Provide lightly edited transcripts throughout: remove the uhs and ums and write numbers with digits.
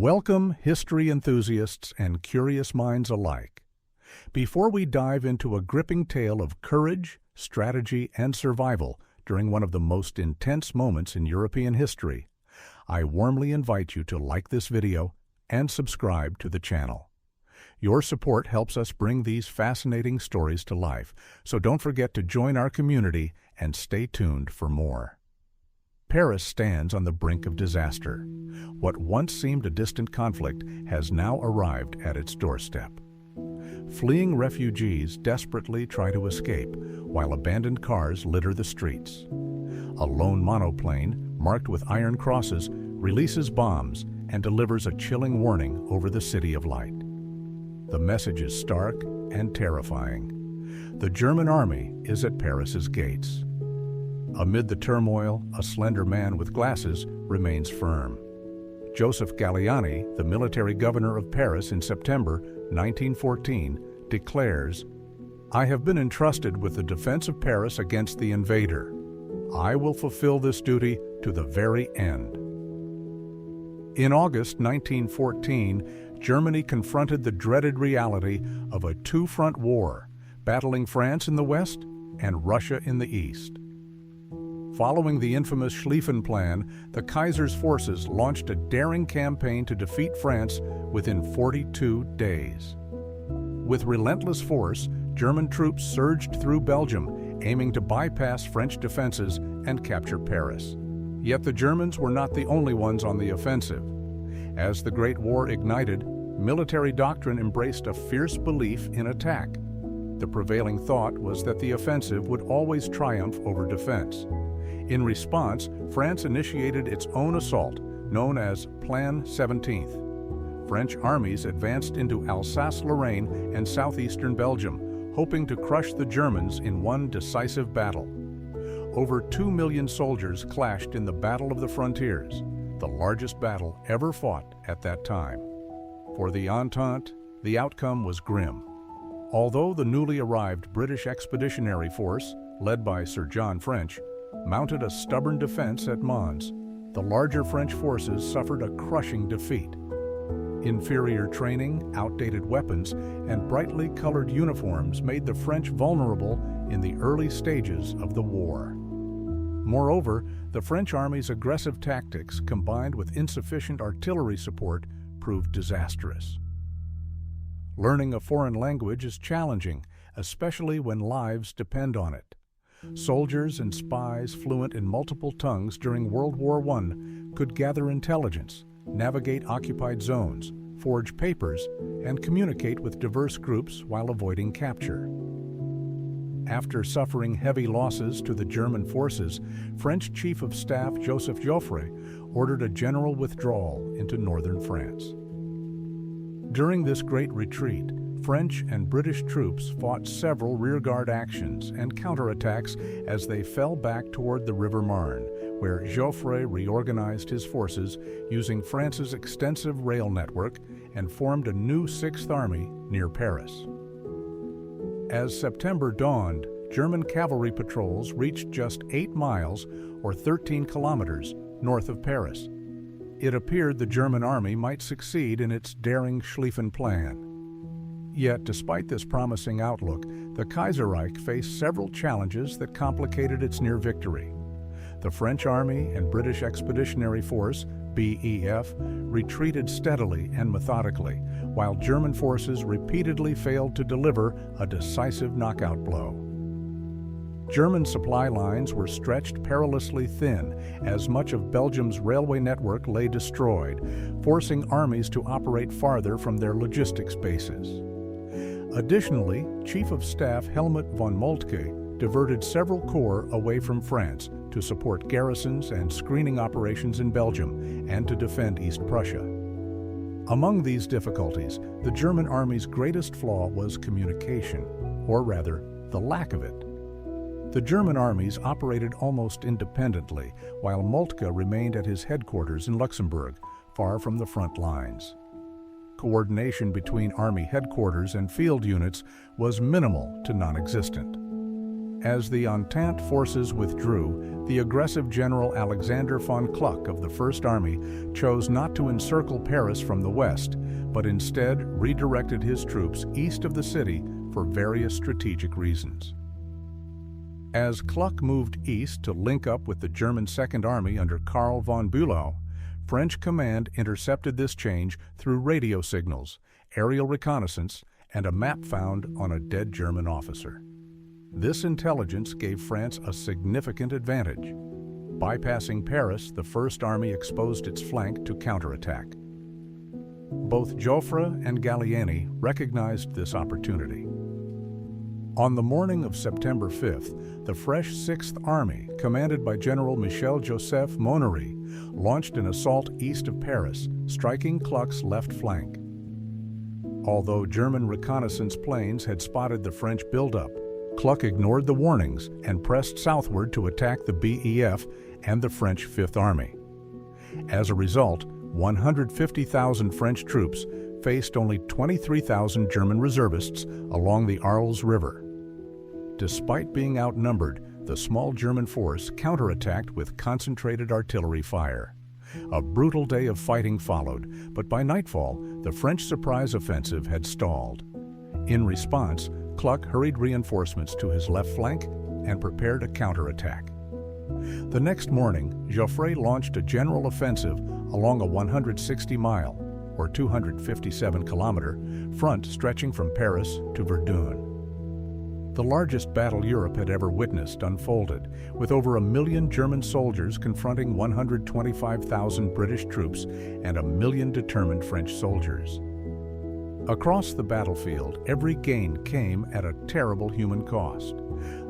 Welcome, history enthusiasts and curious minds alike. Before we dive into a gripping tale of courage, strategy, and survival during one of the most intense moments in European history, I warmly invite you to like this video and subscribe to the channel. Your support helps us bring these fascinating stories to life, so don't forget to join our community and stay tuned for more. Paris stands on the brink of disaster. What once seemed a distant conflict has now arrived at its doorstep. Fleeing refugees desperately try to escape, while abandoned cars litter the streets. A lone monoplane, marked with iron crosses, releases bombs and delivers a chilling warning over the City of Light. The message is stark and terrifying. The German army is at Paris's gates. Amid the turmoil, a slender man with glasses remains firm. Joseph Galliani, the military governor of Paris in September 1914, declares, "I have been entrusted with the defense of Paris against the invader. I will fulfill this duty to the very end." In August 1914, Germany confronted the dreaded reality of a two-front war, battling France in the west and Russia in the east. Following the infamous Schlieffen Plan, the Kaiser's forces launched a daring campaign to defeat France within 42 days. With relentless force, German troops surged through Belgium, aiming to bypass French defenses and capture Paris. Yet the Germans were not the only ones on the offensive. As the Great War ignited, military doctrine embraced a fierce belief in attack. The prevailing thought was that the offensive would always triumph over defense. In response, France initiated its own assault, known as Plan 17th. French armies advanced into Alsace-Lorraine and southeastern Belgium, hoping to crush the Germans in one decisive battle. Over 2 million soldiers clashed in the Battle of the Frontiers, the largest battle ever fought at that time. For the Entente, the outcome was grim. Although the newly arrived British Expeditionary Force, led by Sir John French, mounted a stubborn defense at Mons, the larger French forces suffered a crushing defeat. Inferior training, outdated weapons, and brightly colored uniforms made the French vulnerable in the early stages of the war. Moreover, the French army's aggressive tactics, combined with insufficient artillery support, proved disastrous. Learning a foreign language is challenging, especially when lives depend on it. Soldiers and spies fluent in multiple tongues during World War I could gather intelligence, navigate occupied zones, forge papers, and communicate with diverse groups while avoiding capture. After suffering heavy losses to the German forces, French Chief of Staff Joseph Joffre ordered a general withdrawal into northern France. During this great retreat, French and British troops fought several rearguard actions and counterattacks as they fell back toward the River Marne, where Joffre reorganized his forces using France's extensive rail network and formed a new Sixth Army near Paris. As September dawned, German cavalry patrols reached just 8 miles, or 13 kilometers, north of Paris. It appeared the German army might succeed in its daring Schlieffen Plan. Yet, despite this promising outlook, the Kaiserreich faced several challenges that complicated its near victory. The French Army and British Expeditionary Force, BEF, retreated steadily and methodically, while German forces repeatedly failed to deliver a decisive knockout blow. German supply lines were stretched perilously thin as much of Belgium's railway network lay destroyed, forcing armies to operate farther from their logistics bases. Additionally, Chief of Staff Helmut von Moltke diverted several corps away from France to support garrisons and screening operations in Belgium and to defend East Prussia. Among these difficulties, the German army's greatest flaw was communication, or rather, the lack of it. The German armies operated almost independently, while Moltke remained at his headquarters in Luxembourg, far from the front lines. Coordination between army headquarters and field units was minimal to non-existent. As the Entente forces withdrew, the aggressive General Alexander von Kluck of the First Army chose not to encircle Paris from the west, but instead redirected his troops east of the city for various strategic reasons. As Kluck moved east to link up with the German Second Army under Karl von Bülow, French command intercepted this change through radio signals, aerial reconnaissance, and a map found on a dead German officer. This intelligence gave France a significant advantage. Bypassing Paris, the First Army exposed its flank to counterattack. Both Joffre and Gallieni recognized this opportunity. On the morning of September 5th, the fresh Sixth Army, commanded by General Michel-Joseph Monnery, launched an assault east of Paris, striking Kluck's left flank. Although German reconnaissance planes had spotted the French buildup, Kluck ignored the warnings and pressed southward to attack the BEF and the French Fifth Army. As a result, 150,000 French troops faced only 23,000 German reservists along the Arles River. Despite being outnumbered, the small German force counterattacked with concentrated artillery fire. A brutal day of fighting followed, but by nightfall, the French surprise offensive had stalled. In response, Kluck hurried reinforcements to his left flank and prepared a counterattack. The next morning, Joffre launched a general offensive along a 160-mile, or 257-kilometer, front stretching from Paris to Verdun. The largest battle Europe had ever witnessed unfolded, with over 1 million German soldiers confronting 125,000 British troops and 1 million determined French soldiers. Across the battlefield, every gain came at a terrible human cost.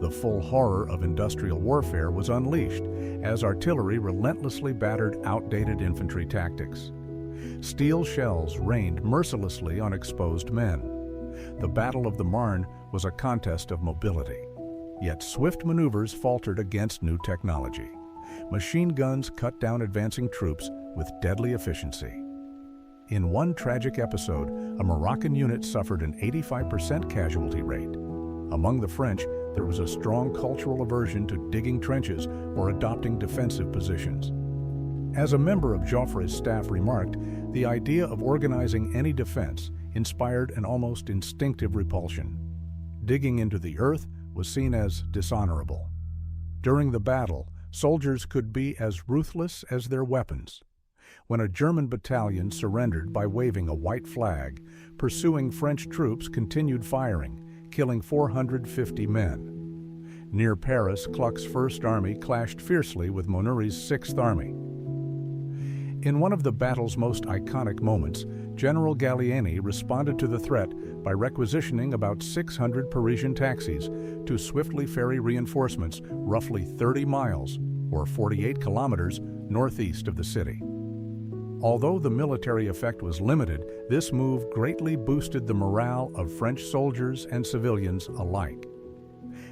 The full horror of industrial warfare was unleashed as artillery relentlessly battered outdated infantry tactics. Steel shells rained mercilessly on exposed men. The Battle of the Marne was a contest of mobility. Yet swift maneuvers faltered against new technology. Machine guns cut down advancing troops with deadly efficiency. In one tragic episode, a Moroccan unit suffered an 85% casualty rate. Among the French, there was a strong cultural aversion to digging trenches or adopting defensive positions. As a member of Joffre's staff remarked, the idea of organizing any defense inspired an almost instinctive repulsion. Digging into the earth was seen as dishonorable. During the battle, soldiers could be as ruthless as their weapons. When a German battalion surrendered by waving a white flag, pursuing French troops continued firing, killing 450 men. Near Paris, Kluck's First Army clashed fiercely with Monnery's Sixth Army. In one of the battle's most iconic moments, General Gallieni responded to the threat by requisitioning about 600 Parisian taxis to swiftly ferry reinforcements roughly 30 miles, or 48 kilometers, northeast of the city. Although the military effect was limited, this move greatly boosted the morale of French soldiers and civilians alike.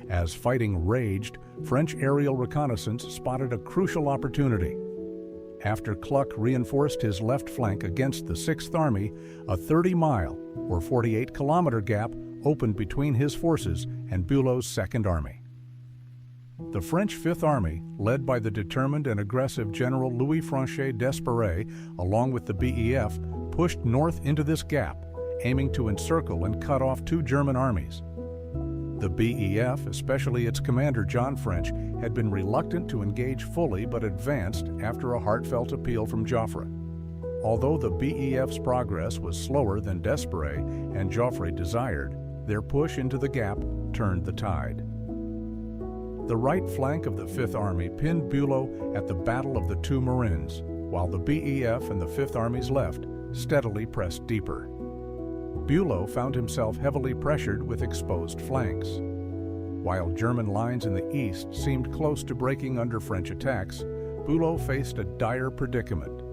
As fighting raged, French aerial reconnaissance spotted a crucial opportunity. After Kluck reinforced his left flank against the Sixth Army, a 30-mile, or 48-kilometer gap opened between his forces and Bülow's Second Army. The French Fifth Army, led by the determined and aggressive General Louis-Franchet d'Espèrey, along with the BEF, pushed north into this gap, aiming to encircle and cut off two German armies. The BEF, especially its commander John French, had been reluctant to engage fully but advanced after a heartfelt appeal from Joffre. Although the BEF's progress was slower than d'Espèrey and Joffre desired, their push into the gap turned the tide. The right flank of the Fifth Army pinned Bülow at the Battle of the Two Marines, while the BEF and the Fifth Army's left steadily pressed deeper. Bülow found himself heavily pressured with exposed flanks. While German lines in the east seemed close to breaking under French attacks, Bülow faced a dire predicament.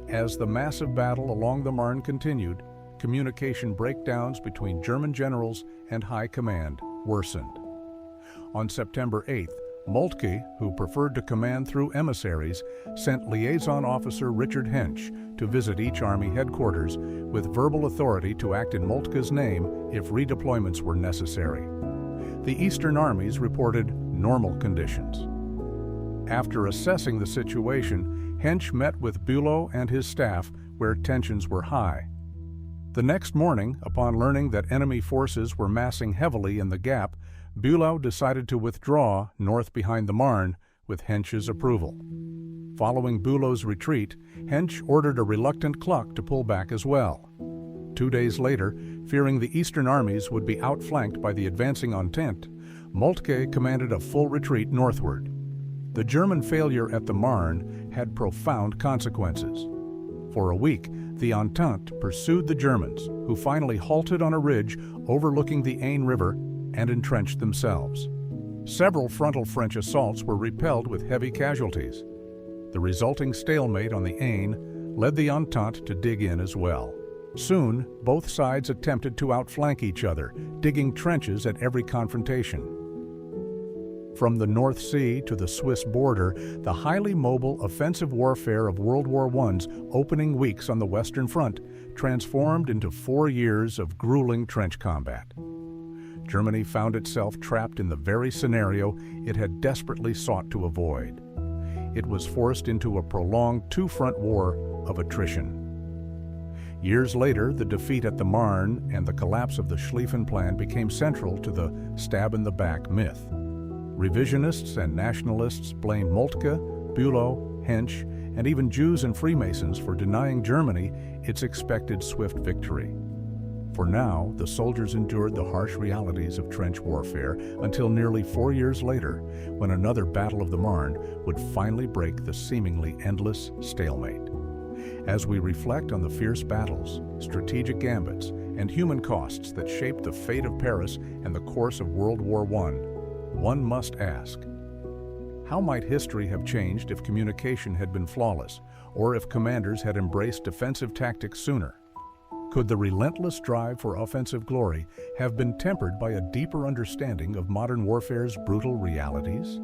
As the massive battle along the Marne continued, communication breakdowns between German generals and high command worsened. On September 8th, Moltke, who preferred to command through emissaries, sent liaison officer Richard Hensch to visit each army headquarters with verbal authority to act in Moltke's name if redeployments were necessary. The Eastern armies reported normal conditions. After assessing the situation, Hensch met with Bülow and his staff where tensions were high. The next morning, upon learning that enemy forces were massing heavily in the gap, Bülow decided to withdraw north behind the Marne with Hensch's approval. Following Bülow's retreat, Hensch ordered a reluctant Kluck to pull back as well. 2 days later, fearing the Eastern armies would be outflanked by the advancing Entente, Moltke commanded a full retreat northward. The German failure at the Marne had profound consequences. For a week, the Entente pursued the Germans, who finally halted on a ridge overlooking the Aisne River and entrenched themselves. Several frontal French assaults were repelled with heavy casualties. The resulting stalemate on the Aisne led the Entente to dig in as well. Soon, both sides attempted to outflank each other, digging trenches at every confrontation. From the North Sea to the Swiss border, the highly mobile offensive warfare of World War I's opening weeks on the Western Front transformed into 4 years of grueling trench combat. Germany found itself trapped in the very scenario it had desperately sought to avoid. It was forced into a prolonged two-front war of attrition. Years later, the defeat at the Marne and the collapse of the Schlieffen Plan became central to the stab-in-the-back myth. Revisionists and nationalists blamed Moltke, Bülow, Hensch, and even Jews and Freemasons for denying Germany its expected swift victory. For now, the soldiers endured the harsh realities of trench warfare until nearly 4 years later, when another Battle of the Marne would finally break the seemingly endless stalemate. As we reflect on the fierce battles, strategic gambits, and human costs that shaped the fate of Paris and the course of World War I, one must ask, how might history have changed if communication had been flawless, or if commanders had embraced defensive tactics sooner? Could the relentless drive for offensive glory have been tempered by a deeper understanding of modern warfare's brutal realities?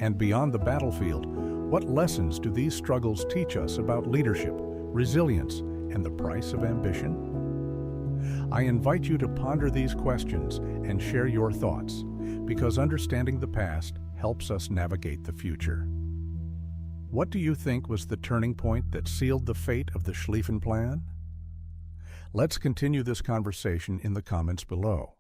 And beyond the battlefield, what lessons do these struggles teach us about leadership, resilience, and the price of ambition? I invite you to ponder these questions and share your thoughts, because understanding the past helps us navigate the future. What do you think was the turning point that sealed the fate of the Schlieffen Plan? Let's continue this conversation in the comments below.